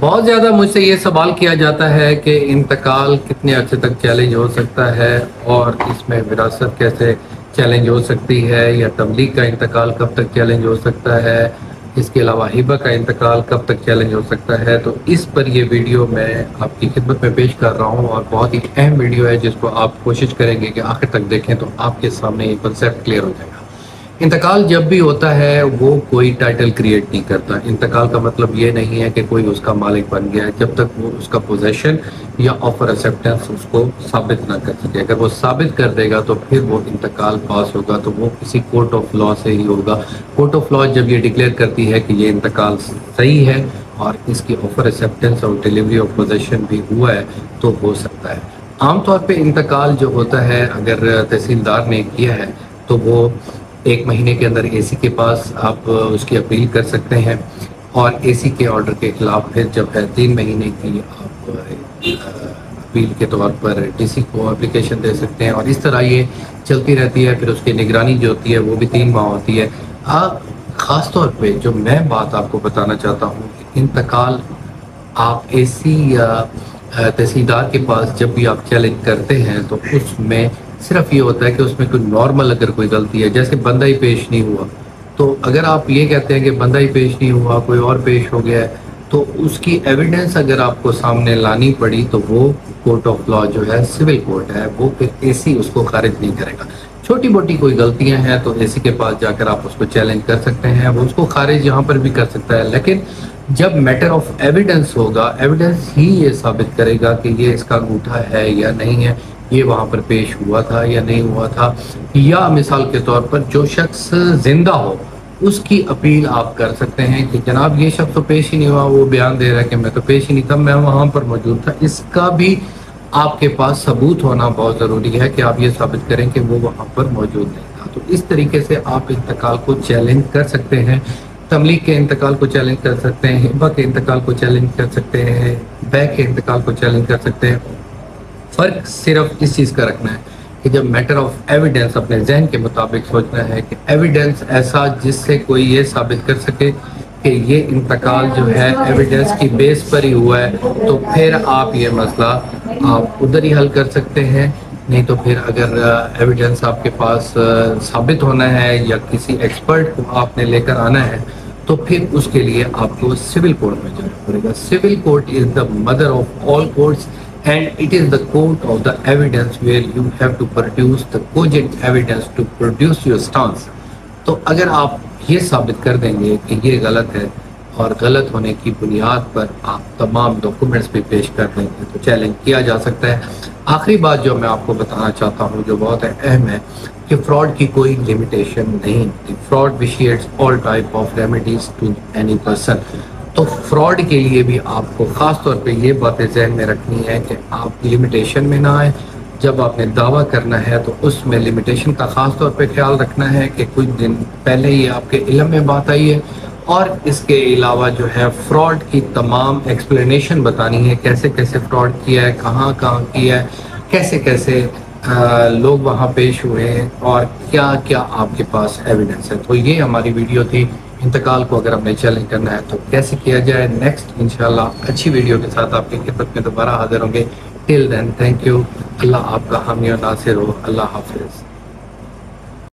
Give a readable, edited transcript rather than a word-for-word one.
बहुत ज़्यादा मुझसे ये सवाल किया जाता है कि इंतकाल कितने अरसे तक चैलेंज हो सकता है और इसमें विरासत कैसे चैलेंज हो सकती है, या तबलीग का इंतकाल कब तक चैलेंज हो सकता है, इसके अलावा हिबा का इंतकाल कब तक चैलेंज हो सकता है। तो इस पर ये वीडियो मैं आपकी खिदमत में पेश कर रहा हूँ और बहुत ही अहम वीडियो है जिसको आप कोशिश करेंगे कि आखिर तक देखें तो आपके सामने ये कंसेप्ट क्लियर हो जाएगा। इंतकाल जब भी होता है वो कोई टाइटल क्रिएट नहीं करता। इंतकाल का मतलब ये नहीं है कि कोई उसका मालिक बन गया है, जब तक वो उसका पोजेशन या ऑफर एक्सेप्टेंस उसको साबित ना कर सके। अगर वो साबित कर देगा तो फिर वो इंतकाल पास होगा, तो वो किसी कोर्ट ऑफ लॉ से ही होगा। कोर्ट ऑफ लॉ जब ये डिक्लेयर करती है कि ये इंतकाल सही है और इसकी ऑफर एक्सेप्टेंस और डिलीवरी ऑफ पोजेशन भी हुआ है तो हो सकता है। आमतौर पे इंतकाल जो होता है, अगर तहसीलदार ने किया है तो वो 1 महीने के अंदर एसी के पास आप उसकी अपील कर सकते हैं, और एसी के ऑर्डर के खिलाफ फिर जब है 3 महीने की आप अपील के तौर पर डीसी को एप्लीकेशन दे सकते हैं, और इस तरह ये चलती रहती है। फिर उसकी निगरानी जो होती है वो भी 3 माह होती है। ख़ास तौर पे जो मैं बात आपको बताना चाहता हूँ, इंतकाल आप एसी या तहसीलदार के पास जब भी आप चैलेंज करते हैं तो उसमें सिर्फ ये होता है कि उसमें कोई नॉर्मल अगर कोई गलती है, जैसे बंदा ही पेश नहीं हुआ, तो अगर आप ये कहते हैं कि बंदा ही पेश नहीं हुआ, कोई और पेश हो गया है, तो उसकी एविडेंस अगर आपको सामने लानी पड़ी तो वो कोर्ट ऑफ लॉ जो है, सिविल कोर्ट है, वो फिर एसी उसको खारिज नहीं करेगा। छोटी मोटी कोई गलतियां हैं तो एसी के पास जाकर आप उसको चैलेंज कर सकते हैं, वो उसको खारिज यहाँ पर भी कर सकता है। लेकिन जब मैटर ऑफ एविडेंस होगा, एविडेंस ही ये साबित करेगा कि ये इसका अंगूठा है या नहीं है, ये वहाँ पर पेश हुआ था या नहीं हुआ था। या मिसाल के तौर पर जो शख्स जिंदा हो उसकी अपील आप कर सकते हैं कि जनाब ये शख्स तो पेश ही नहीं हुआ, वो बयान दे रहा है कि मैं तो पेश ही नहीं था, मैं वहाँ पर मौजूद था। इसका भी आपके पास सबूत होना बहुत ज़रूरी है कि आप ये साबित करें कि वो वहाँ पर मौजूद नहीं था। तो इस तरीके से आप इंतकाल को चैलेंज कर सकते हैं, तमलीग के इंतकाल को चैलेंज कर सकते हैं, हिबा के इंतकाल को चैलेंज कर सकते हैं, बैक के इंतकाल को चैलेंज कर सकते हैं। फ़र्क सिर्फ इस चीज़ का रखना है कि जब मैटर ऑफ एविडेंस अपने जहन के मुताबिक सोचना है कि एविडेंस ऐसा जिससे कोई ये साबित कर सके कि ये इंतकाल जो है एविडेंस की बेस पर ही हुआ है, तो फिर आप ये मसला आप उधर ही हल कर सकते हैं। नहीं तो फिर अगर एविडेंस आपके पास साबित होना है या किसी एक्सपर्ट को आपने लेकर आना है, तो फिर उसके लिए आपको सिविल कोर्ट में जाना पड़ेगा। Civil court is the mother of all courts and it is the court of the evidence where you have to produce the cogent evidence to produce your stance। तो अगर आप ये साबित कर देंगे कि ये गलत है और गलत होने की बुनियाद पर आप तमाम डॉक्यूमेंट्स भी पेश कर देंगे तो चैलेंज किया जा सकता है। आखिरी बात जो मैं आपको बताना चाहता हूँ, जो बहुत अहम है, कि फ्रॉड की कोई लिमिटेशन नहीं होती। Fraud vitiates all type of remedies to any person. तो फ्रॉड के लिए भी आपको ख़ास तौर पे ये बातें जहन में रखनी है कि आप लिमिटेशन में ना आए। जब आपने दावा करना है तो उसमें लिमिटेशन का ख़ास तौर पे ख्याल रखना है कि कुछ दिन पहले ही आपके इल्म में बात आई है, और इसके अलावा जो है फ्रॉड की तमाम एक्सप्लेनेशन बतानी है, कैसे कैसे फ्रॉड किया है, कहाँ कहाँ किया है, कैसे कैसे लोग वहाँ पेश हुए हैं, और क्या क्या आपके पास एविडेंस है। तो ये हमारी वीडियो थी। इंतकाल को अगर हमने चैलेंज करना है तो कैसे किया जाए। नेक्स्ट इंशाल्लाह अच्छी वीडियो के साथ आपकी खिदमत में दोबारा हाजिर होंगे। Till then thank you. अल्लाह आपका हामी और नासिर हो। अल्लाह हाफिज़।